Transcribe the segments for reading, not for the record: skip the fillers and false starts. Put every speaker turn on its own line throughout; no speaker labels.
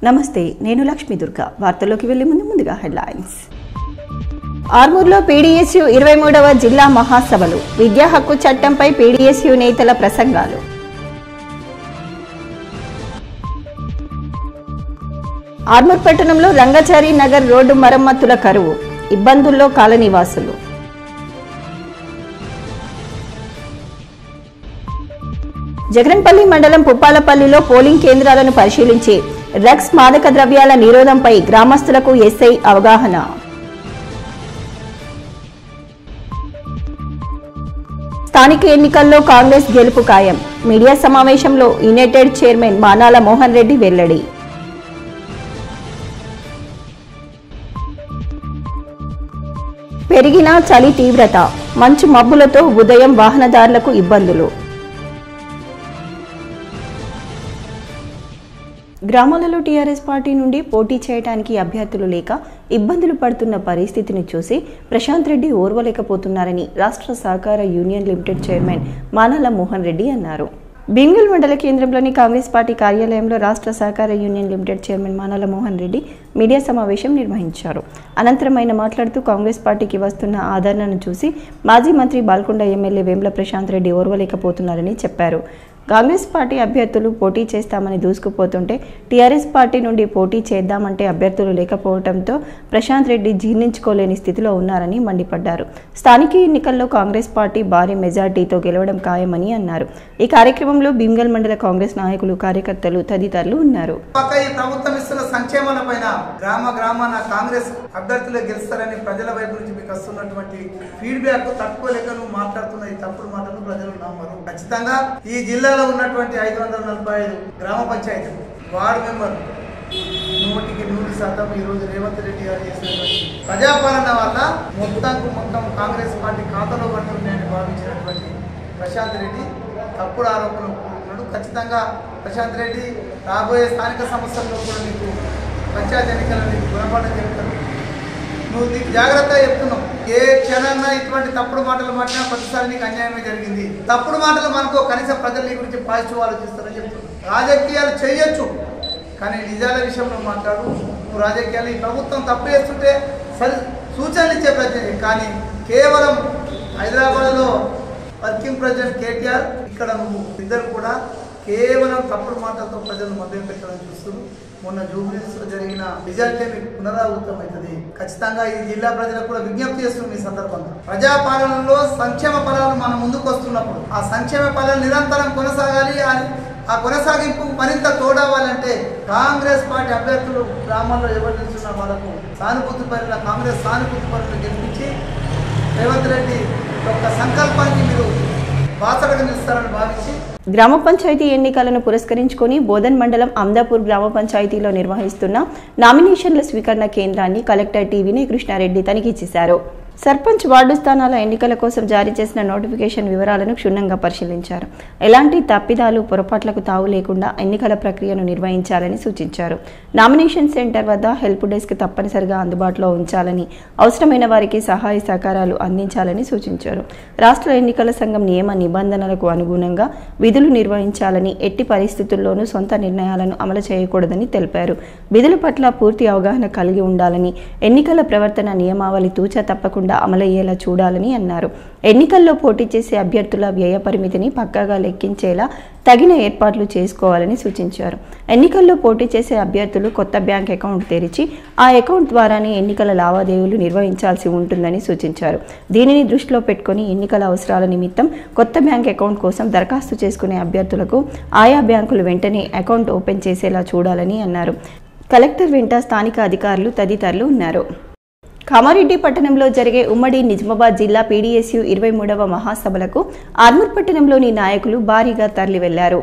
నమస్తే, నేను లక్ష్మీ దుర్గా. వార్తల్లోకి వెళ్లే ముందుగా హెడ్లైన్స్. ఆర్మూర్లో పీడీఎస్యూ 23వ జిల్లా మహాసభలు, విద్యా హక్కు చట్టంపై పీడీఎస్యూ నేతల ప్రసంగాలు. ఆర్మూర్ పట్టణంలో రంగచారి నగర్ రోడ్డు మరమ్మతుల కరువు, ఇబ్బందుల్లో కాలనీవాసులు. జగన్పల్లి మండలం పుప్పాలపల్లిలో పోలింగ్ కేంద్రాలను పరిశీలించి డ్రగ్స్ మాదక ద్రవ్యాల నిరోధంపై గ్రామస్తులకు ఎస్ఐ అవగాహన. స్థానిక ఎన్నికల్లో కాంగ్రెస్ గెలుపు ఖాయం, మీడియా సమావేశంలో యునైటెడ్ చైర్మన్ మానాల మోహన్ రెడ్డి వెల్లడి. పెరిగిన చలి తీవ్రత, మంచు మబ్బులతో ఉదయం వాహనదారులకు ఇబ్బందులు. గ్రామాలలో టీఆర్ఎస్ పార్టీ నుండి పోటీ చేయడానికి అభ్యర్థులు లేక ఇబ్బందులు పడుతున్న పరిస్థితిని చూసి ప్రశాంత్ రెడ్డి ఓర్వలేకపోతున్నారని రాష్ట్ర సహకార union limited chairman Manala Mohan Reddy అన్నారు. భీమ్గల్ మండల కేంద్రంలోని కాంగ్రెస్ పార్టీ కార్యాలయంలో రాష్ట్ర సహకార union limited chairman Manala Mohan Reddy media సమావేశం నిర్వహించారు. అనంతరం ఆయన మాట్లాడుతూ కాంగ్రెస్ పార్టీకి వస్తున్న ఆదరణను చూసి మాజీ మంత్రి బాల్కొండ ఎమ్మెల్యే వేముల ప్రశాంత్ రెడ్డి ఓర్వలేకపోతున్నారని చెప్పారు. కాంగ్రెస్ పార్టీ అభ్యర్థులు పోటీ చేస్తామని దూసుకుపోతుంటే టీఆర్ఎస్ పార్టీ నుండి పోటీ చేద్దామంటే అభ్యర్థులు లేకపోవడంతో ప్రశాంత్ రెడ్డి జీర్ణించుకోలేని స్థితిలో ఉన్నారని మండిపడ్డారు. స్థానిక ఎన్నికల్లో కాంగ్రెస్ పార్టీ భారీ మెజార్టీతో గెలవడం ఖాయమని అన్నారు. ఈ కార్యక్రమంలో భీమ్గల్ మండల కాంగ్రెస్ నాయకులు, కార్యకర్తలు తదితరులు ఉన్నారు.
కాంగ్రెస్ అభ్యర్థులు గెలుస్తారని ప్రజల వైపు నుంచి మీకు వస్తున్నటువంటి ఫీడ్బ్యాక్ తట్టుకోలేక నువ్వు మాట్లాడుతున్న ఈ తప్పుడు మాటలు ప్రజలు నమ్మరు. ఖచ్చితంగా ఈ జిల్లాలో ఉన్నటువంటి 545 గ్రామ పంచాయతీలు వార్డు మెంబర్ 100% ఈరోజు రేవంత్ రెడ్డి గారు చేసినటువంటి ప్రజాపాలన వల్ల మొత్తం కాంగ్రెస్ పార్టీ ఖాతాలో పడుతున్నాయని భావించినటువంటి ప్రశాంత్ రెడ్డి తప్పుడు ఆరోపణలు కూడుకున్నాడు. ఖచ్చితంగా ప్రశాంత్ రెడ్డి రాబోయే స్థానిక సంస్థల్లో కూడా నీకు పంచాయతీ ఎన్నికల్లో నీకు గుణపాఠం చెప్తాను. నువ్వు నీకు జాగ్రత్తగా చెప్తున్నావు. ఏ క్షణాన్నా ఇటువంటి తప్పుడు మాటలు మాట్లాడినా ప్రతిసారి నీకు అన్యాయమే జరిగింది. తప్పుడు మాటలు మనకు కనీసం ప్రజలు నీ గురించి పాజిటివ్ ఆలోచిస్తారని చెప్తున్నావు. రాజకీయాలు చేయొచ్చు, కానీ నిజాల విషయంలో మాట్లాడు. నువ్వు రాజకీయాలు ఈ ప్రభుత్వం తప్పు చేస్తుంటే సూచనలు ఇచ్చే ప్రజలు, కానీ కేవలం హైదరాబాద్లో వర్కింగ్ ప్రెసిడెంట్ కేటీఆర్, ఇక్కడ నువ్వు ఇద్దరు కూడా కేవలం తప్పుడు మాటలతో ప్రజలను మభ్య పెట్టడం చూస్తున్నారు. మొన్న జూబ్లీస్లో జరిగిన రిజల్టే మీకు పునరావృతం అవుతుంది. ఖచ్చితంగా ఈ జిల్లా ప్రజలకు కూడా విజ్ఞప్తి చేస్తున్నాం. ఈ సందర్భంగా ప్రజాపాలనలో సంక్షేమ ఫలాలు మనం ముందుకు వస్తున్నప్పుడు ఆ సంక్షేమ ఫలాలు నిరంతరం కొనసాగాలి. ఆ కొనసాగింపు మరింత తోడవ్వాలంటే కాంగ్రెస్ పార్టీ అభ్యర్థులు గ్రామాల్లో ఎవరు నిలుచున్న వాళ్ళకు సానుభూతి పరుల కాంగ్రెస్ సానుభూతి పరులను గెలిపించి రేవంత్ రెడ్డి యొక్క సంకల్పానికి మీరు బాసటగా నిలుస్తారని భావించి
గ్రామ పంచాయతీ ఎన్నికలను పురస్కరించుకొని బోధన్ మండలం అమ్దాపూర్ గ్రామ పంచాయతీలో నిర్వహిస్తున్న నామినేషన్ల స్వీకరణ కేంద్రాన్ని కలెక్టర్ టీవీ కృష్ణారెడ్డి తనిఖీ చేశారు. సర్పంచ్ వార్డు స్థానాల ఎన్నికల కోసం జారీ చేసిన నోటిఫికేషన్ వివరాలను క్షుణ్ణంగా పరిశీలించారు. ఎలాంటి తప్పిదాలు, పొరపాట్లకు తావు లేకుండా ఎన్నికల ప్రక్రియను నిర్వహించాలని సూచించారు. నామినేషన్ సెంటర్ వద్ద హెల్ప్ డెస్క్ తప్పనిసరిగా అందుబాటులో ఉంచాలని, అవసరమైన వారికి సహాయ సహకారాలు అందించాలని సూచించారు. రాష్ట్ర ఎన్నికల సంఘం నియమ నిబంధనలకు అనుగుణంగా విధులు నిర్వహించాలని, ఎట్టి పరిస్థితుల్లోనూ సొంత నిర్ణయాలను అమలు చేయకూడదని తెలిపారు. విధుల పట్ల పూర్తి అవగాహన కలిగి ఉండాలని, ఎన్నికల ప్రవర్తన నియమావళి తూచా తప్పకుండా అమలయ్యేలా చూడాలని అన్నారు. ఎన్నికల్లో పోటీ చేసే అభ్యర్థుల వ్యయ పరిమితిని పక్కాగా లెక్కించేలా తగిన ఏర్పాట్లు చేసుకోవాలని సూచించారు. ఎన్నికల్లో పోటీ చేసే అభ్యర్థులు కొత్త బ్యాంక్ అకౌంట్ తెరిచి ఆ అకౌంట్ ద్వారానే ఎన్నికల లావాదేవీలు నిర్వహించాల్సి ఉంటుందని సూచించారు. దీనిని దృష్టిలో పెట్టుకుని ఎన్నికల అవసరాల నిమిత్తం కొత్త బ్యాంక్ అకౌంట్ కోసం దరఖాస్తు చేసుకునే అభ్యర్థులకు ఆయా బ్యాంకులు వెంటనే అకౌంట్ ఓపెన్ చేసేలా చూడాలని అన్నారు. కలెక్టర్ వెంట స్థానిక అధికారులు తదితరులు ఉన్నారు. కామారెడ్డి పట్టణంలో జరిగే ఉమ్మడి నిజామాబాద్ జిల్లా పీడీఎస్యూ 23వ మహాసభలకు ఆర్మూర్ పట్టణంలోని నాయకులు భారీగా తరలి వెళ్లారు.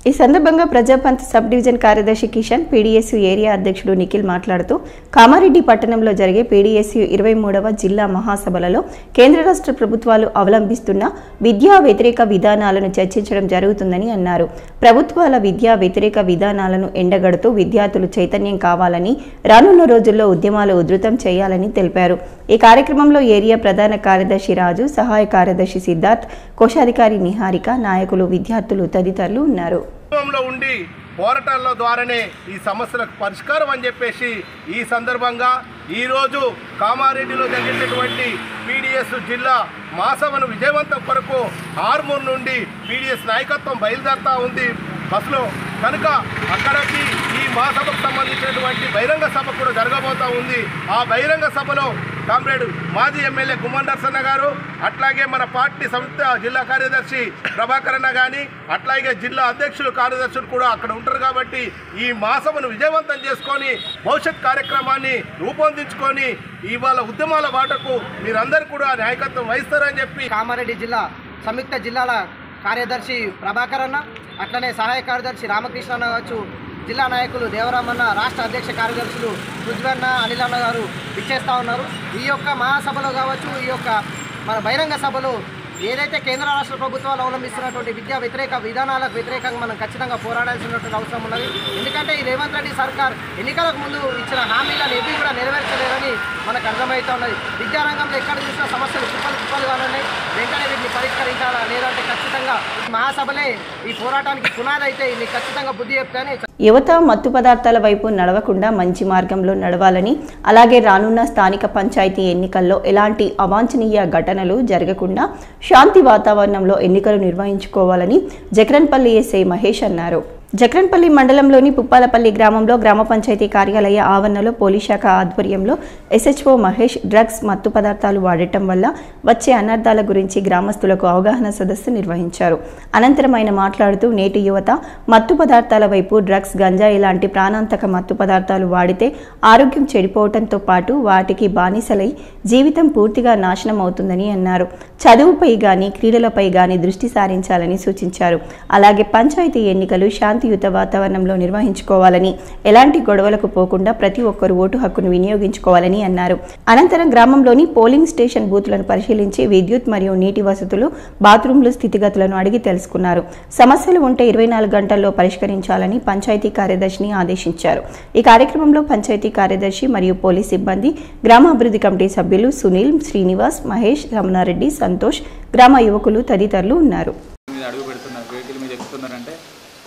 ఈ సందర్భంగా ప్రజాపంత్ సబ్ డివిజన్ కార్యదర్శి కిషన్, పీడీఎస్యూ ఏరియా అధ్యక్షుడు నిఖిల్ మాట్లాడుతూ కామారెడ్డి పట్టణంలో జరిగే పీడీఎస్యూ 23వ జిల్లా మహాసభలలో కేంద్ర రాష్ట్ర ప్రభుత్వాలు అవలంబిస్తున్న విద్యా వ్యతిరేక విధానాలను చర్చించడం జరుగుతుందని అన్నారు. ప్రభుత్వాల విద్యా వ్యతిరేక విధానాలను ఎండగడుతూ విద్యార్థులు చైతన్యం కావాలని, రానున్న రోజుల్లో ఉద్యమాలు ఉధృతం చేయాలని తెలిపారు. ఈ కార్యక్రమంలో ఏరియా ప్రధాన కార్యదర్శి రాజు, సహాయ కార్యదర్శి సిద్ధార్థ్, కోశాధికారి నిహారిక, నాయకులు, విద్యార్థులు తదితరులు ఉన్నారు.
పోరాటాల ద్వారానే ఈ సమస్యలకు పరిష్కారం అని చెప్పేసి ఈ సందర్భంగా ఈరోజు కామారెడ్డిలో జరిగేటటువంటి పీడిఎస్ జిల్లా మహాసభను విజయవంతం కొరకు ఆర్మూర్ నుండి పీడిఎస్ నాయకత్వం బయలుదేరుతూ ఉంది బస్సులో కనుక అక్కడికి ఈ మహాసభకు సంబంధించినటువంటి బహిరంగ సభ కూడా జరగబోతూ ఉంది. ఆ బహిరంగ సభలో కామ్రేడ్ మాజీ ఎమ్మెల్యే గుమ్మన్ నరసన్న గారు, అట్లాగే మన పార్టీ సంస్థ జిల్లా కార్యదర్శి ప్రభాకర్ అన్న కానీ, అట్లాగే జిల్లా అధ్యక్షులు కార్యదర్శులు కూడా అక్కడ ఉంటారు. కాబట్టి ఈ మహాసభను విజయవంతం చేసుకొని భవిష్యత్ కార్యక్రమాన్ని రూపొందించుకొని ఇవాళ ఉద్యమాల బాటకు మీరందరూ కూడా నాయకత్వం వహిస్తారని చెప్పి
కామారెడ్డి జిల్లా సంయుక్త జిల్లాల కార్యదర్శి ప్రభాకర్ అన్న, అట్లనే సహాయ కార్యదర్శి రామకృష్ణ అన్న కావచ్చు, జిల్లా నాయకులు దేవరామన్న, రాష్ట్ర అధ్యక్ష కార్యదర్శులు పృథ్వన్న, అనిల్ అన్న గారు ఇచ్చేస్తూ ఉన్నారు. ఈ యొక్క మహాసభలో కావచ్చు, ఈ యొక్క మన బహిరంగ సభలో ఏదైతే కేంద్ర రాష్ట్ర ప్రభుత్వాలు అవలంబిస్తున్నటువంటి విద్యా వ్యతిరేక విధానాలకు వ్యతిరేకంగా మనం ఖచ్చితంగా పోరాడాల్సినటువంటి అవసరం ఉన్నది. ఎందుకంటే ఈ రేవంత్ రెడ్డి సర్కార్ ఎన్నికలకు ముందు ఇచ్చిన హామీలను ఏవి కూడా నెరవేర్చలేదని మనకు అర్థమవుతూ ఉన్నది. విద్యారంగంలో ఎక్కడ చూసిన సమస్యలు కుప్పలుగా ఉన్నాయి. వెంటనే వీటిని పరిష్కరించాలా, లేదంటే ఖచ్చితంగా మహాసభలే ఈ పోరాటానికి పునాది అయితే ఇది ఖచ్చితంగా బుద్ధి చెప్తానే.
యువత మత్తు పదార్థాల వైపు నడవకుండా మంచి మార్గంలో నడవాలని, అలాగే రానున్న స్థానిక పంచాయతీ ఎన్నికల్లో ఎలాంటి అవాంఛనీయ ఘటనలు జరగకుండా శాంతి వాతావరణంలో ఎన్నికలు నిర్వహించుకోవాలని జక్రన్పల్లి ఎస్ఐ మహేష్ అన్నారు. జక్రన్పల్లి మండలంలోని పుప్పాలపల్లి గ్రామంలో గ్రామ పంచాయతీ కార్యాలయ ఆవరణలో పోలీస్ శాఖ ఆధ్వర్యంలో ఎస్హెచ్ఓ మహేష్ డ్రగ్స్ మత్తు పదార్థాలు వాడటం వల్ల వచ్చే అనర్థాల గురించి గ్రామస్తులకు అవగాహన సదస్సు నిర్వహించారు. అనంతరం ఆయన మాట్లాడుతూ నేటి యువత మత్తు పదార్థాల వైపు డ్రగ్స్, గంజాయి లాంటి ప్రాణాంతక మత్తు పదార్థాలు వాడితే ఆరోగ్యం చెడిపోవడంతో పాటు వాటికి బానిసలై జీవితం పూర్తిగా నాశనం అవుతుందని అన్నారు. చదువుపై గాని క్రీడలపై గాని దృష్టి సారించాలని సూచించారు. అలాగే పంచాయతీ ఎన్నికలు శాంతియుత వాతావరణంలో నిర్వహించుకోవాలని, ఎలాంటి గొడవలకు పోకుండా ప్రతి ఒక్కరూ ఓటు హక్కును వినియోగించుకోవాలని అన్నారు. అనంతరం గ్రామంలోని పోలింగ్ స్టేషన్ బూత్లను పరిశీలించి విద్యుత్ మరియు నీటి వసతులు, బాత్రూంలు స్థితిగతులను అడిగి తెలుసుకున్నారు. సమస్యలు ఉంటే 24 గంటల్లో పరిష్కరించాలని పంచాయతీ కార్యదర్శిని ఆదేశించారు. ఈ కార్యక్రమంలో పంచాయతీ కార్యదర్శి మరియు పోలీస్ సిబ్బంది, గ్రామాభివృద్ధి కమిటీ సభ్యులు సునీల్, శ్రీనివాస్, మహేష్, రమణారెడ్డి, సంతోష్, గ్రామ యువకులు తదితరులు ఉన్నారు.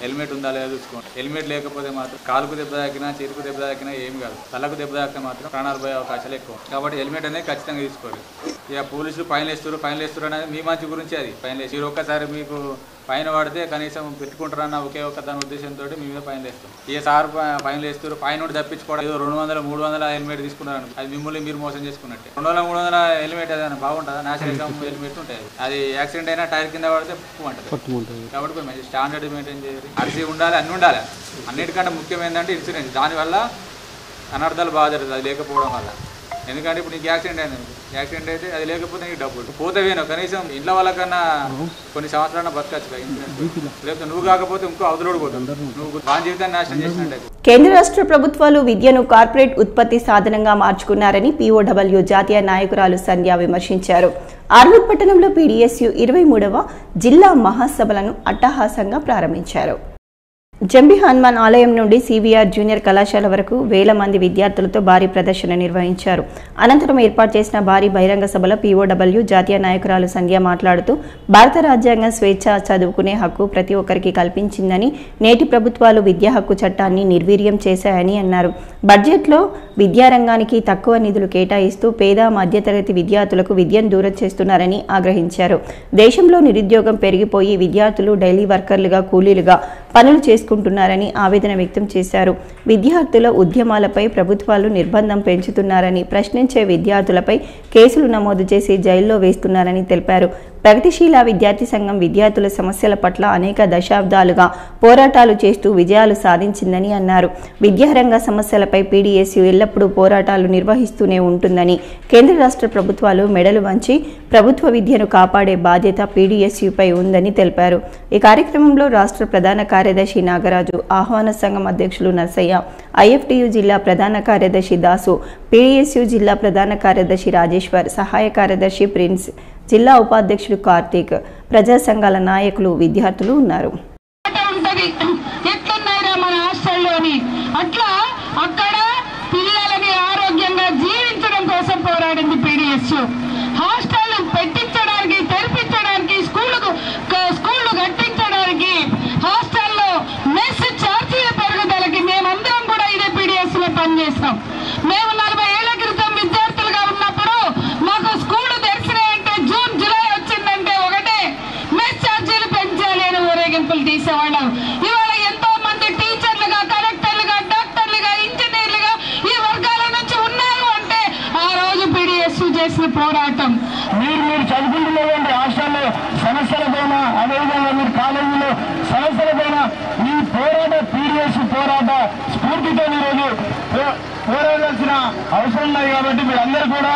హెల్మెట్ ఉందా లేదా చూసుకోండి. హెల్మెట్ లేకపోతే మాత్రం కాలుకు దెబ్బ తాకినా, చేతికి దెబ్బ తాకినా ఏం కాదు, తలకు దెబ్బ తాకినా మాత్రం ప్రాణాలు పోయే అవకాశాలు ఎక్కువ. కాబట్టి హెల్మెట్ అనేది ఖచ్చితంగా తీసుకోవాలి. ఇక పోలీసులు ఫైన్ వేస్తారు అనేది మీ మంచి గురించి. అది ఫైన్ వేసి మీరు ఒక్కసారి మీకు ఫైన్ పడితే కనీసం పెట్టుకుంటారన్న ఒకే ఒక దాని ఉద్దేశంతో మీ మీద ఫైన్ వేస్తాం. ఏ సార్ ఫైన్ వేస్తారు, ఫైన్ నుండి తప్పించుకోవడం. ఏదో 200-300 హెల్మెట్ తీసుకున్నారు, అది మిమ్మల్ని మీరు మోసం చేసుకున్నట్టే. 200-300 హెల్మెట్ ఏదైనా బాగుంటుందా? నాశనం హెల్మెట్ ఉంటుంది. అది యాక్సిడెంట్ అయినా టైర్ కింద పడితే ఉంటుంది. కాబట్టి మంచి స్టాండర్డ్ మెయింటైన్ చేయాలి. అరిసి ఉండాలి, అన్నీ ఉండాలి. అన్నిటికంటే ముఖ్యం ఏంటంటే ఇన్సూరెన్స్. దానివల్ల అనర్థాలు బాగా జరుగుతుంది అది లేకపోవడం వల్ల. ఎందుకంటే ఇప్పుడు నీకు యాక్సిడెంట్ అయితే అది లేకపోతే నీకు డబ్బులు పోతేవేనో కనీసం ఇంట్లో వాళ్ళకన్నా కొన్ని సంవత్సరాల బతకచ్చు. లేకపోతే నువ్వు కాకపోతే ఇంకో అవతలోడు పోతుంది, నువ్వు వాని జీవితాన్ని నాశనం చేసినట్టు.
కేంద్ర రాష్ట్ర ప్రభుత్వాలు విద్యను కార్పొరేట్ ఉత్పత్తి సాధనంగా మార్చుకున్నారని POW జాతీయ నాయకురాలు సంధ్య విమర్శించారు. ఆర్మూర్ పట్టణంలో PDSU 23వ జిల్లా మహాసభలను అట్టహాసంగా ప్రారంభించారు. జంబి హనుమాన్ ఆలయం నుండి CVR జూనియర్ కళాశాల వరకు వేల మంది విద్యార్థులతో భారీ ప్రదర్శన నిర్వహించారు. అనంతరం ఏర్పాటు చేసిన భారీ బహిరంగ సభలో POW జాతీయ నాయకురాలు సంధ్య మాట్లాడుతూ భారత రాజ్యాంగం స్వేచ్ఛ చదువుకునే హక్కు ప్రతి ఒక్కరికి కల్పించిందని, నేటి ప్రభుత్వాలు విద్యా హక్కు చట్టాన్ని నిర్వీర్యం చేశాయని అన్నారు. బడ్జెట్లో విద్యారంగానికి తక్కువ నిధులు కేటాయిస్తూ పేద మధ్యతరగతి విద్యార్థులకు విద్యను దూరం చేస్తున్నారని ఆగ్రహించారు. దేశంలో నిరుద్యోగం పెరిగిపోయి విద్యార్థులు డైలీ వర్కర్లుగా, కూలీలుగా పనులు చేసుకుంటున్నారని ఆవేదన వ్యక్తం చేశారు. విద్యార్థుల ఉద్యమాలపై ప్రభుత్వాలు నిర్బంధం పెంచుతున్నారని, ప్రశ్నించే విద్యార్థులపై కేసులు నమోదు చేసి జైల్లో వేస్తున్నారని తెలిపారు. ప్రగతిశీల విద్యార్థి సంఘం విద్యార్థుల సమస్యల పట్ల అనేక దశాబ్దాలుగా పోరాటాలు చేస్తూ విజయాలు సాధించిందని అన్నారు. విద్యారంగ సమస్యలపై PDSU ఎల్లప్పుడూ పోరాటాలు నిర్వహిస్తూనే ఉంటుందని, కేంద్ర రాష్ట్ర ప్రభుత్వాలు మెడలు వంచి ప్రభుత్వ విద్యను కాపాడే బాధ్యత PDSUపై ఉందని తెలిపారు. ఈ కార్యక్రమంలో రాష్ట్ర ప్రధాన కార్యదర్శి నాగరాజు, ఆహ్వాన సంఘం అధ్యక్షులు నర్సయ్య, IFTU జిల్లా ప్రధాన కార్యదర్శి దాసు, PDSU జిల్లా ప్రధాన కార్యదర్శి రాజేశ్వర్, సహాయ కార్యదర్శి ప్రిన్స్, జిల్లా ఉపాధ్యక్షుడు కార్తీక్, ప్రజా సంఘాల నాయకులు, విద్యార్థులు ఉన్నారు.
అట్లా అక్కడ పిల్లలని ఆరోగ్యంగా జీవించడం కోసం పోరాడింది PDSU. హాస్టల్ పెట్టించడానికి, తెరిపించడానికి, స్కూళ్ళు కట్టించడానికి, హాస్టల్లో మెస్ ఛార్జీల చేసిన పోరాటం.
మీరు చదువుకుంటున్నటువంటి హాస్టల్లో సమస్యలపైన, అదేవిధంగా మీరు కాలేజీలో సమస్యలపైన ఈ పోరాట పీడిఎస్ పోరాట స్ఫూర్తితో ఈరోజు పోరాడాల్సిన అవసరం ఉన్నది. కాబట్టి మీరందరూ కూడా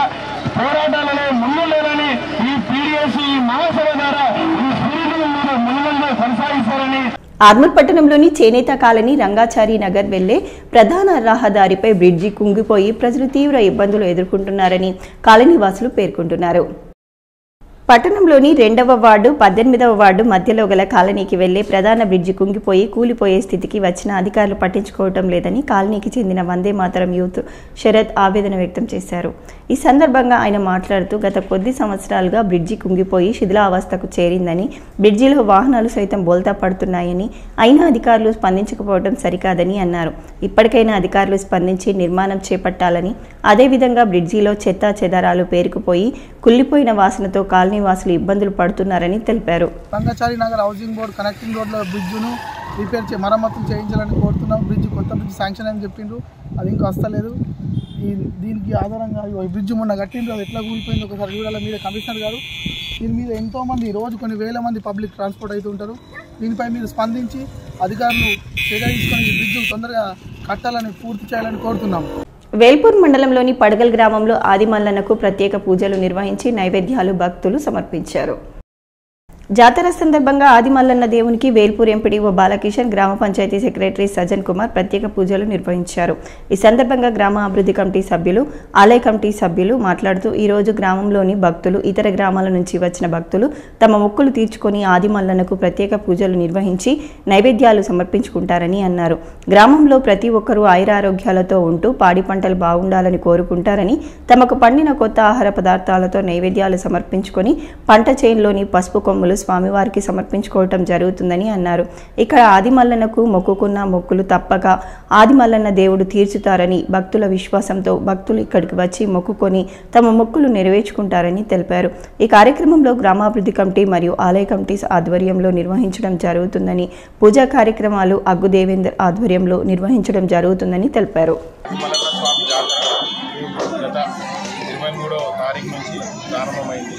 పోరాటాలలో ముందుండాలని, ఈ పీడిఎస్ ఈ మహాసభ ద్వారా ఈ స్ఫూర్తిని మీరు ముందు కొనసాగిస్తారని.
ఆర్మూర్ పట్టణంలోని చేనేత కాలనీ రంగాచారి నగర్ వెళ్లే ప్రధాన రహదారిపై బ్రిడ్జి కుంగిపోయి ప్రజలు తీవ్ర ఇబ్బందులు ఎదుర్కొంటున్నారని కాలనీ వాసులు పేర్కొంటున్నారు. పట్టణంలోని 2వ వార్డు 18వ వార్డు మధ్యలో గల కాలనీకి వెళ్లే ప్రధాన బ్రిడ్జి కుంగిపోయి కూలిపోయే స్థితికి వచ్చిన అధికారులు పట్టించుకోవటం లేదని కాలనీకి చెందిన వందే మాతరం యూత్ శరత్ ఆవేదన వ్యక్తం చేశారు. ఈ సందర్భంగా ఆయన మాట్లాడుతూ గత కొద్ది సంవత్సరాలుగా బ్రిడ్జి కుంగిపోయి శిథిలావస్థకు చేరిందని, బ్రిడ్జిలో వాహనాలు సైతం బోల్తా పడుతున్నాయని, అయినా అధికారులు స్పందించకపోవడం సరికాదని అన్నారు. ఇప్పటికైనా అధికారులు స్పందించి నిర్మాణం చేపట్టాలని, అదేవిధంగా బ్రిడ్జిలో చెత్తా చెదారాలు పేరుకుపోయి కుళ్లిపోయిన వాసనతో కాలనీ వాసులు ఇబ్బందులు పడుతున్నారని తెలిపారు.
Rangachari Nagar housing board connecting రోడ్ల బ్రిడ్జ్ను రిపేర్ మరమ్మతులు చేయించాలని కోరుతున్నాం. కొత్త బ్రిడ్జ్ శాంక్షన్ అని చెప్పిండ్రు, అది ఇంకా వస్తలేదు. దీనికి ఆధారంగా ఈ బ్రిడ్జ్ మొన్న కట్టిండ్రు, అది ఎట్లా కూలిపోయింది ఒకసారి చూడాలి. మీరే కమిషనర్ గారు, దీని మీద ఎంతోమంది రోజు కొన్ని వేల మంది పబ్లిక్ ట్రాన్స్పోర్ట్ అవుతుంటారు. దీనిపై మీరు స్పందించి అధికారులు చర్య తీసుకొని ఈ బ్రిడ్జ్ తొందరగా కట్టాలని, పూర్తి చేయాలని కోరుతున్నాం.
వేల్పూర్ మండలంలోని పడగల్ గ్రామంలో ఆదిమల్లన్నకు ప్రత్యేక పూజలు నిర్వహించి నైవేద్యాలు భక్తులు సమర్పించారు. జాతర సందర్భంగా ఆదిమల్లన్న దేవునికి వేల్పూర్ ఎంపీడీఓ బాలకిషన్, గ్రామ పంచాయతీ సెక్రటరీ సజన్ కుమార్ ప్రత్యేక పూజలు నిర్వహించారు. ఈ సందర్భంగా గ్రామ అభివృద్ధి కమిటీ సభ్యులు, ఆలయ కమిటీ సభ్యులు మాట్లాడుతూ ఈరోజు గ్రామంలోని భక్తులు, ఇతర గ్రామాల నుంచి వచ్చిన భక్తులు తమ మొక్కులు తీర్చుకొని ఆదిమల్లన్నకు ప్రత్యేక పూజలు నిర్వహించి నైవేద్యాలు సమర్పించుకుంటారని అన్నారు. గ్రామంలో ప్రతి ఒక్కరూ ఆయురారోగ్యాలతో ఉంటూ పాడి పంటలు బాగుండాలని కోరుకుంటారని, తమకు పండిన కొత్త ఆహార పదార్థాలతో నైవేద్యాలు సమర్పించుకొని పంట చేనులోని పసుపు కొమ్ములు స్వామివారికి సమర్పించుకోవటం జరుగుతుందని అన్నారు. ఇక్కడ ఆదిమల్లన్నకు మొక్కుకున్న మొక్కులు తప్పక ఆదిమల్లన్న దేవుడు తీర్చుతారని భక్తుల విశ్వాసంతో భక్తులు ఇక్కడికి వచ్చి మొక్కుకొని తమ మొక్కులు నెరవేర్చుకుంటారని తెలిపారు. ఈ కార్యక్రమంలో గ్రామాభివృద్ధి కమిటీ మరియు ఆలయ కమిటీ ఆధ్వర్యంలో నిర్వహించడం జరుగుతుందని, పూజా కార్యక్రమాలు అగ్గు దేవేందర్ ఆధ్వర్యంలో నిర్వహించడం జరుగుతుందని తెలిపారు.
23వ తారీఖు నుంచి ప్రారంభమైంది.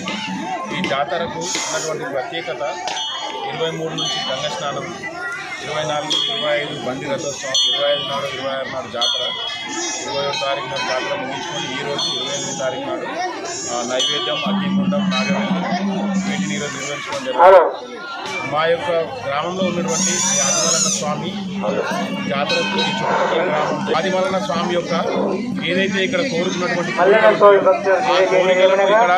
ఈ జాతరకు ఉన్నటువంటి ప్రత్యేకత 23 నుంచి గంగ స్నానం, 24, 25 బండి రథోత్సవం, 25 నాడు 26 నాడు జాతర, 27వ తారీఖు నాడు జాతర ముగించుకొని ఈరోజు 28వ తారీఖు నాడు నైవేద్యం, అగ్నిగుండం, నాగవేలి వీటిని ఈరోజు నిర్వహించడం జరుగుతుంది. మా యొక్క గ్రామంలో ఉన్నటువంటి ఆదిమల్లన్న స్వామి జాతరకు ఈ చుట్టుపక్కల గ్రామం ఆదిమల్లన్న స్వామి యొక్క ఏదైతే ఇక్కడ కోరుకున్నటువంటి కోరికలను ఇక్కడ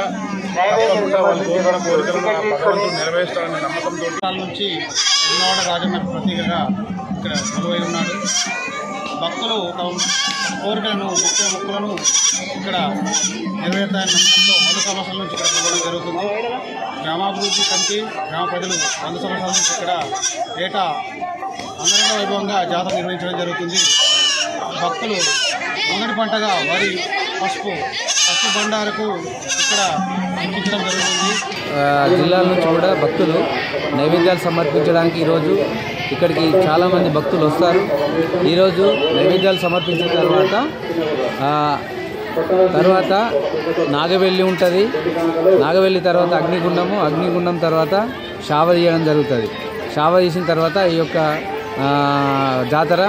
తప్పకుండా వాళ్ళు కోరుకున్న కోరికలను భగవంతుడు నెరవేర్చాలనే నమ్మకంతో నుంచి ఉన్నవాడ రాజన్న ప్రతీకగా ఇక్కడ నిలువై ఉన్నాడు. భక్తులు తమ కోరికలను, ముఖ్య మొక్కులను ఇక్కడ నెరవేర్తాయన్న నమ్మకంతో 100 సంవత్సరాల నుంచి ఇక్కడ ఇవ్వడం జరుగుతుంది. గ్రామాభివృద్ధి కమిటీ, గ్రామ ప్రజలు 100 సంవత్సరాల నుంచి ఇక్కడ ఏటా అంగరంగ వైభవంగా జాతర నిర్వహించడం జరుగుతుంది. భక్తులు మొదటి పంటగా వరి, పసుపు బండారకు ఇక్కడ ఎక్కించడం జరుగుతుంది.
జిల్లాల నుంచి కూడా భక్తులు నైవేద్యాలు సమర్పించడానికి ఈరోజు ఇక్కడికి చాలామంది భక్తులు వస్తారు. ఈరోజు నైవేద్యాలు సమర్పించిన తర్వాత నాగవెల్లి ఉంటుంది. నాగవెల్లి తర్వాత అగ్నిగుండం తర్వాత షావ తీయడం జరుగుతుంది. షావ తీసిన తర్వాత ఈ యొక్క జాతర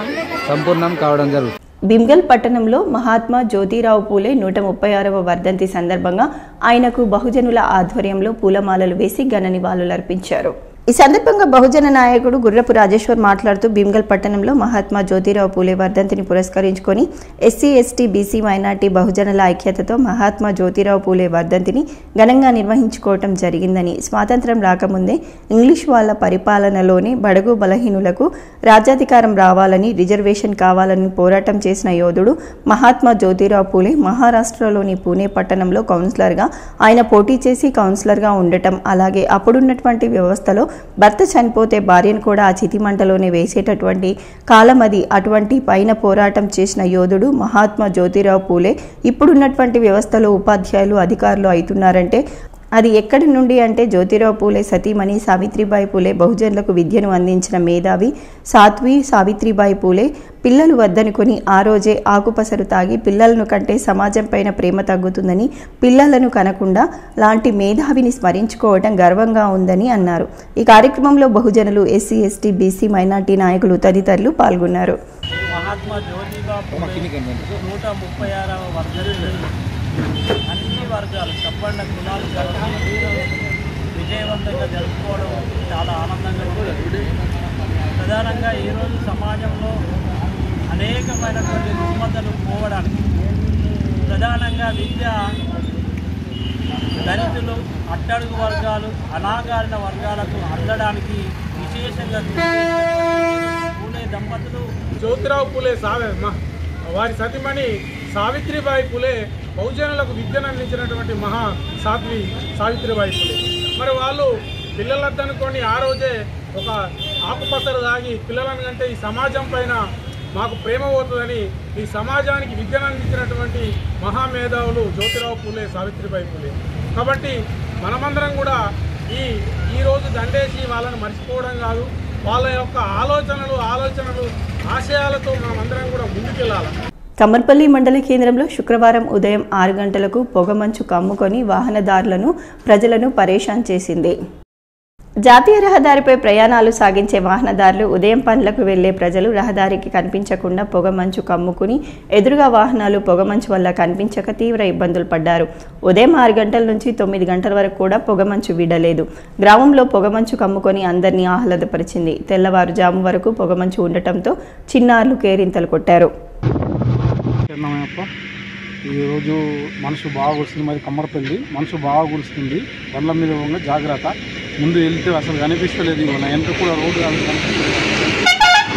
సంపూర్ణం కావడం జరుగుతుంది.
భీమ్గల్ పట్టణంలో మహాత్మా జ్యోతిరావు పూలే 136వ వర్ధంతి సందర్భంగా ఆయనకు బహుజనుల ఆధ్వర్యంలో పూలమాలలు వేసి ఘన నివాళులర్పించారు. ఈ సందర్భంగా బహుజన నాయకుడు గుర్రపు రాజేశ్వర్ మాట్లాడుతూ భీమ్గల్ పట్టణంలో మహాత్మా జ్యోతిరావు పూలే వర్ధంతిని పురస్కరించుకొని ఎస్సీ, ఎస్టీ, బీసీ, మైనార్టీ బహుజనుల ఐక్యతతో మహాత్మా జ్యోతిరావు పూలే వర్ధంతిని ఘనంగా నిర్వహించుకోవటం జరిగిందని, స్వాతంత్రం రాకముందే ఇంగ్లీష్ వాళ్ళ పరిపాలనలోనే బడుగు బలహీనులకు రాజ్యాధికారం రావాలని, రిజర్వేషన్ కావాలని పోరాటం చేసిన యోధుడు మహాత్మా జ్యోతిరావు పూలే. మహారాష్ట్రలోని పూణే పట్టణంలో కౌన్సిలర్గా ఆయన పోటీ చేసి కౌన్సిలర్గా ఉండటం, అలాగే అప్పుడున్నటువంటి వ్యవస్థలో భర్త చనిపోతే భార్యను కూడా ఆ చితిమంటలోనే వేసేటటువంటి కాలం అది. అటువంటి పైన పోరాటం చేసిన యోధుడు మహాత్మా జ్యోతిరావు పూలే. ఇప్పుడున్నటువంటి వ్యవస్థలో ఉపాధ్యాయులు, అధికారులు అవుతున్నారంటే అది ఎక్కడి నుండి అంటే జ్యోతిరావు పూలే సతీమణి సావిత్రిబాయి పూలే బహుజనులకు విద్యను అందించిన మేధావి సావిత్రిబాయి పూలే పిల్లలు వద్దనుకొని ఆ రోజే ఆకుపసరు తాగి పిల్లలను కంటే సమాజం పైన ప్రేమ తగ్గుతుందని పిల్లలను కనకుండా లాంటి మేధావిని స్మరించుకోవడం గర్వంగా ఉందని అన్నారు. ఈ కార్యక్రమంలో బహుజనులు, ఎస్సీ, ఎస్టీ, బీసీ, మైనార్టీ నాయకులు తదితరులు పాల్గొన్నారు.
మహాత్మా జ్యోతిబా పూలే 136వ వర్ధంతి అన్ని వర్గాలు సంపన్న కులాలు కలిసి విజయవంతంగా జరుపుకోవడం చాలా ఆనందంగా ఉంటుంది. ప్రధానంగా ఈరోజు సమాజంలో అనేకమైనటువంటి రుగ్మతలు పోవడానికి ప్రధానంగా విద్య దళితులు, అట్టడుగు వర్గాలు, అనాగారిన వర్గాలకు అందడానికి విశేషంగా పూలే దంపతులు
జ్యోతిరావు పూలే వారి సతీమణి సావిత్రిబాయి పూలే బహుజనులకు విద్యను అందించినటువంటి మహా సావిత్రిబాయి పూలే. మరి వాళ్ళు పిల్లలద్దనుకొని ఆ రోజే ఒక ఆకుపసరు తాగి పిల్లలను కంటే ఈ సమాజం పైన మాకు ప్రేమ పోతుందని ఈ సమాజానికి విద్యను అందించినటువంటి మహామేధావులు జ్యోతిరావు పూలే, సావిత్రిబాయి పూలే. కాబట్టి మనమందరం కూడా ఈరోజు దండేసి వాళ్ళని మర్చిపోవడం కాదు, వాళ్ళ యొక్క ఆలోచనలు ఆశయాలతో మనమందరం కూడా ముందుకెళ్ళాలి.
కమ్మర్పల్లి మండల కేంద్రంలో శుక్రవారం ఉదయం 6 గంటలకు పొగమంచు కమ్ముకొని వాహనదారులను, ప్రజలను పరేషాన్ చేసింది. జాతీయ రహదారిపై ప్రయాణాలు సాగించే వాహనదారులు, ఉదయం పనులకు వెళ్లే ప్రజలు రహదారికి కనిపించకుండా పొగమంచు కమ్ముకుని ఎదురుగా వాహనాలు పొగమంచు వల్ల కనిపించక తీవ్ర ఇబ్బందులు పడ్డారు. ఉదయం 6 గంటల నుంచి 9 గంటల వరకు కూడా పొగమంచు వీడలేదు. గ్రామంలో పొగమంచు కమ్ముకొని అందరినీ ఆహ్లాదపరిచింది. తెల్లవారుజాము వరకు పొగమంచు ఉండటంతో చిన్నారులు కేరింతలు కొట్టారు.
ఈరోజు మనసు బాగా కురుస్తుంది, మరి కమ్మరపల్లి మనసు బాగా కురుస్తుంది. బండ్ల మీద ఉన్న జాగ్రత్త, ముందు వెళ్తే అసలు కనిపిస్తలేదు, ఎంత కూడా రోడ్డు కనిపిస్తలేదు.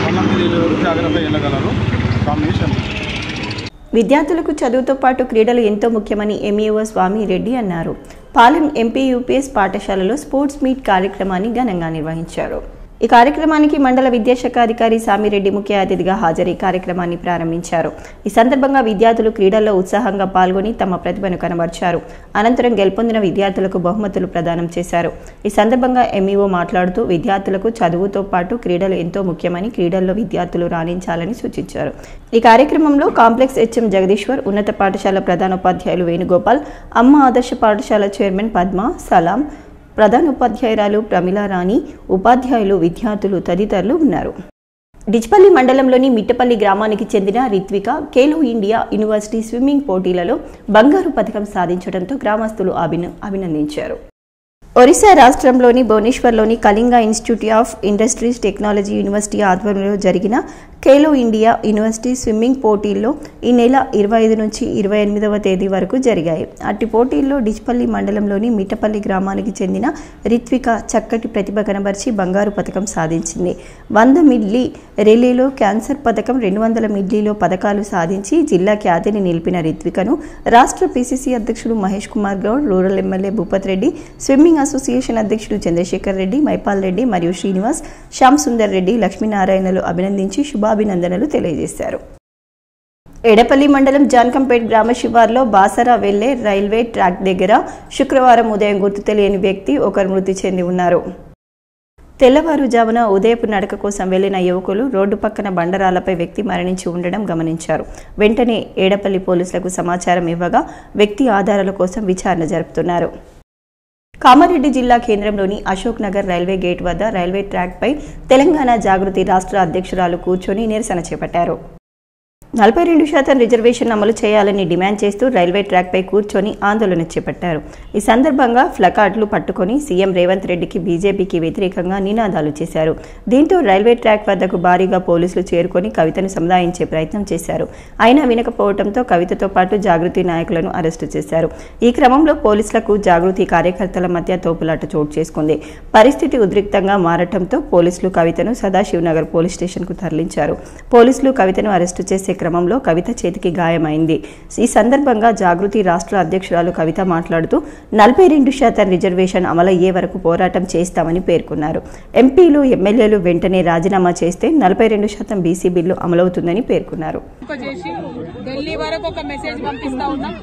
బండ్ల మీద వెళ్ళేవారు జాగ్రత్త వెళ్ళగలరు. కాంబినేషన్
విద్యార్థులకు చదువుతో పాటు క్రీడలు ఎంతో ముఖ్యమని ఎంఈఓ స్వామిరెడ్డి అన్నారు. పాలెం ఎంపీ యూపీఎస్ పాఠశాలలో స్పోర్ట్స్ మీట్ కార్యక్రమాన్ని ఘనంగా నిర్వహించారు. ఈ కార్యక్రమానికి మండల విద్యాశాఖ అధికారి సామిరెడ్డి ముఖ్య అతిథిగా హాజరై కార్యక్రమాన్ని ప్రారంభించారు. ఈ సందర్భంగా విద్యార్థులు క్రీడల్లో ఉత్సాహంగా పాల్గొని తమ ప్రతిభను కనబర్చారు. అనంతరం గెలుపొందిన విద్యార్థులకు బహుమతులు ప్రదానం చేశారు. ఈ సందర్భంగా ఎంఈఓ మాట్లాడుతూ విద్యార్థులకు చదువుతో పాటు క్రీడలు ఎంతో ముఖ్యమని, క్రీడల్లో విద్యార్థులు రాణించాలని సూచించారు. ఈ కార్యక్రమంలో కాంప్లెక్స్ హెచ్ఎం జగదీశ్వర్, ఉన్నత పాఠశాల ప్రధానోపాధ్యాయులు వేణుగోపాల్, అమ్మ ఆదర్శ పాఠశాల చైర్మన్ పద్మ, సలాం, ప్రధానోపాధ్యాయురాలు ప్రమిళారాణి, ఉపాధ్యాయులు, విద్యార్థులు తదితరులు ఉన్నారు. డిచ్పల్లి మండలంలోని మిట్టపల్లి గ్రామానికి చెందిన Rithvika Khelo India university swimming పోటీలలో బంగారు పథకం సాధించడంతో గ్రామస్తులు అభినందించారు. ఒరిస్సా రాష్ట్రంలోని భువనేశ్వర్లోని Kalinga institute of industries technology university ఆధ్వర్యంలో జరిగిన ఖేలో ఇండియా యూనివర్సిటీ స్విమ్మింగ్ పోటీల్లో ఈ నెల 25 నుంచి 28వ తేదీ వరకు జరిగాయి. అట్టి పోటీల్లో డిచ్పల్లి మండలంలోని మిట్టపల్లి గ్రామానికి చెందిన రిత్విక చక్కటి ప్రతిభ కనబర్చి బంగారు పథకం సాధించింది. 100 మిడ్లీ రిలేలో క్యాన్సర్ పథకం, 200 మిడ్లీలో పథకాలు సాధించి జిల్లా ఖ్యాతిని నిలిపిన రిత్వికను రాష్ట్ర పీసీసీ అధ్యక్షుడు Mahesh Kumar Goud, rural MLA Bhupath Reddy, swimming association అధ్యక్షుడు చంద్రశేఖర్ రెడ్డి, మైపాల్ రెడ్డి మరియు శ్రీనివాస్, శ్యామ్ సుందర్ రెడ్డి, లక్ష్మీనారాయణలు అభినందించి శుభాభినందనలు తెలియజేశారు. ఎడపల్లి మండలం జాన్కంపేట్ గ్రామ శివార్లో బాసరా వెళ్లే రైల్వే ట్రాక్ దగ్గర శుక్రవారం ఉదయం గుర్తు తెలియని వ్యక్తి ఒకరు మృతి చెంది ఉన్నారు. తెల్లవారుజామున ఉదయపు నడక కోసం వెళ్లిన యువకులు రోడ్డు పక్కన బండరాలపై వ్యక్తి మరణించి ఉండడం గమనించారు. వెంటనే ఏడపల్లి పోలీసులకు సమాచారం ఇవ్వగా వ్యక్తి ఆధారాల కోసం విచారణ జరుపుతున్నారు. కామారెడ్డి జిల్లా కేంద్రంలోని అశోక్ నగర్ రైల్వే గేట్ వద్ద రైల్వే ట్రాక్పై తెలంగాణ జాగృతి రాష్ట్ర అధ్యక్షురాలు కూర్చొని నిరసన చేపట్టారు. 42% రిజర్వేషన్ అమలు చేయాలని డిమాండ్ చేస్తూ రైల్వే ట్రాక్పై కూర్చొని ఆందోళన చేపట్టారు. ఈ సందర్భంగా ప్లకార్డులు పట్టుకొని సీఎం రేవంత్ రెడ్డికి, బీజేపీకి వ్యతిరేకంగా నినాదాలు చేశారు. దీంతో రైల్వే ట్రాక్ వద్దకు భారీగా పోలీసులు చేరుకొని కవితను సముదాయించే ప్రయత్నం చేశారు. అయినా వినకపోవడంతో కవితతో పాటు జాగృతి నాయకులను అరెస్టు చేశారు. ఈ క్రమంలో పోలీసులకు జాగృతి కార్యకర్తల మధ్య తోపులాట చోటు చేసుకుంది. పరిస్థితి ఉద్రిక్తంగా మారటంతో పోలీసులు కవితను సదాశివనగర్ పోలీస్ స్టేషన్కు తరలించారు. పోలీసులు కవితను అరెస్టు చేసే క్రమంలో కవిత చేతికి గాయమైంది. ఈ సందర్భంగా జాగృతి రాష్ట్ర అధ్యక్షురాలు కవిత మాట్లాడుతూ 42% రిజర్వేషన్ అమలయ్యే వరకు పోరాటం చేస్తామని పేర్కొన్నారు. ఎంపీలు ఎమ్మెల్యేలు వెంటనే రాజీనామా చేస్తే 42% బీసీ బిల్లు అమలవుతుందని పేర్కొన్నారు.
ఢిల్లీ వరకు ఒక మెసేజ్ పంపిస్తా ఉన్నాం.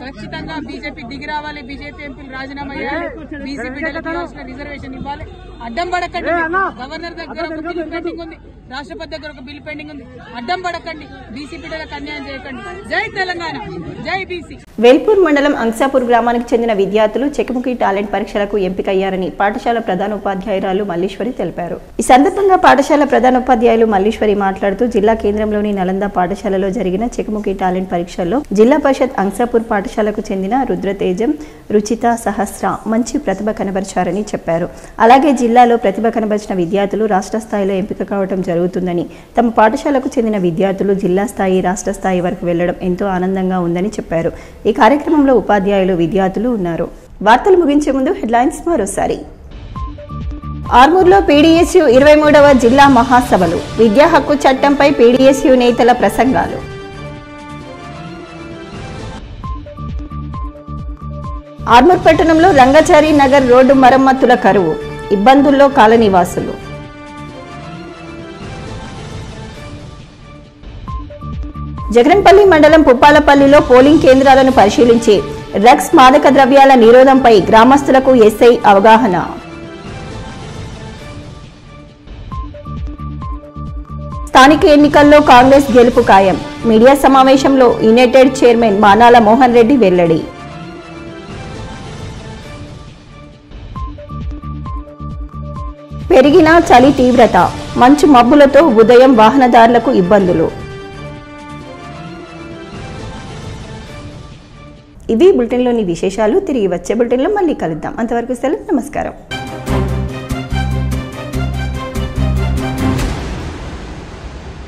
ఖచ్చితంగా బీజేపీ దిగి రావాలి, బీజేపీ ఎంపీలు రాజీనామా చేయాలి, బీసీ బిడ్డలకు రిజర్వేషన్ ఇవ్వాలి. అడ్డం పడకండి. గవర్నర్ దగ్గర ఒక బిల్లు పెండింగ్ ఉంది, రాష్ట్రపతి దగ్గర ఒక బిల్లు పెండింగ్ ఉంది. అడ్డం పడకండి, బీసీ బిడ్డలకు అన్యాయం చేయకండి. జై తెలంగాణ, జై బీసీ.
వేల్పూర్ మండలం అంక్సాపూర్ గ్రామానికి చెందిన విద్యార్థులు చెకుముకి టాలెంట్ పరీక్షలకు ఎంపికయ్యారని పాఠశాల ప్రధానోపాధ్యాయురాలు మల్లీశ్వరి తెలిపారు. ఈ సందర్భంగా పాఠశాల ప్రధానోపాధ్యాయులు మల్లీశ్వరి మాట్లాడుతూ జిల్లా కేంద్రంలోని నలంద పాఠశాలలో జరిగిన చెకుముకి టాలెంట్ పరీక్షల్లో జిల్లా పరిషత్ అంక్సాపూర్ పాఠశాలకు చెందిన రుద్రతేజం, రుచిత, సహస్ర మంచి ప్రతిభ కనబరిచారని చెప్పారు. అలాగే జిల్లాలో ప్రతిభ కనబరిచిన విద్యార్థులు రాష్ట్ర స్థాయిలో ఎంపిక కావడం జరుగుతుందని, తమ పాఠశాలకు చెందిన విద్యార్థులు జిల్లా స్థాయి, రాష్ట్ర స్థాయి వరకు వెళ్లడం ఎంతో ఆనందంగా ఉందని చెప్పారు. ఈ కార్యక్రమంలో ఉపాధ్యాయులు, విద్యార్థులు ఉన్నారు. వార్తలు ముగించే ముందు హెడ్లైన్స్ మరోసారి. ఆర్మూర్లో పీడీఎస్యూ 23వ జిల్లా మహాసభలు, విద్యా హక్కు చట్టంపై పీడీఎస్యూ నేతల ప్రసంగాలు. ఆర్మూర్ పట్టణంలో రంగచారి నగర్ రోడ్డు మరమ్మతుల కరువు, ఇబ్బందుల్లో కాలనీవాసులు. జగన్పల్లి మండలం పుప్పాలపల్లిలో పోలింగ్ కేంద్రాలను పరిశీలించి డ్రగ్స్, మాదక ద్రవ్యాల నిరోధంపై గ్రామస్తులకు ఎస్ఐ అవగాహన. స్థానిక ఎన్నికల్లో కాంగ్రెస్ గెలుపు ఖాయం, మీడియా సమావేశంలో యునైటెడ్ చైర్మన్ మానాల మోహన్ రెడ్డి వెల్లడి. పెరిగిన చలి తీవ్రత, మంచు మబ్బులతో ఉదయం వాహనదారులకు ఇబ్బందులు. ఇవి బులెటిన్లోని విశేషాలు. తిరిగి వచ్చే బులెటిన్లో మళ్ళీ కలుద్దాం. అంతవరకు సెలవు. నమస్కారం.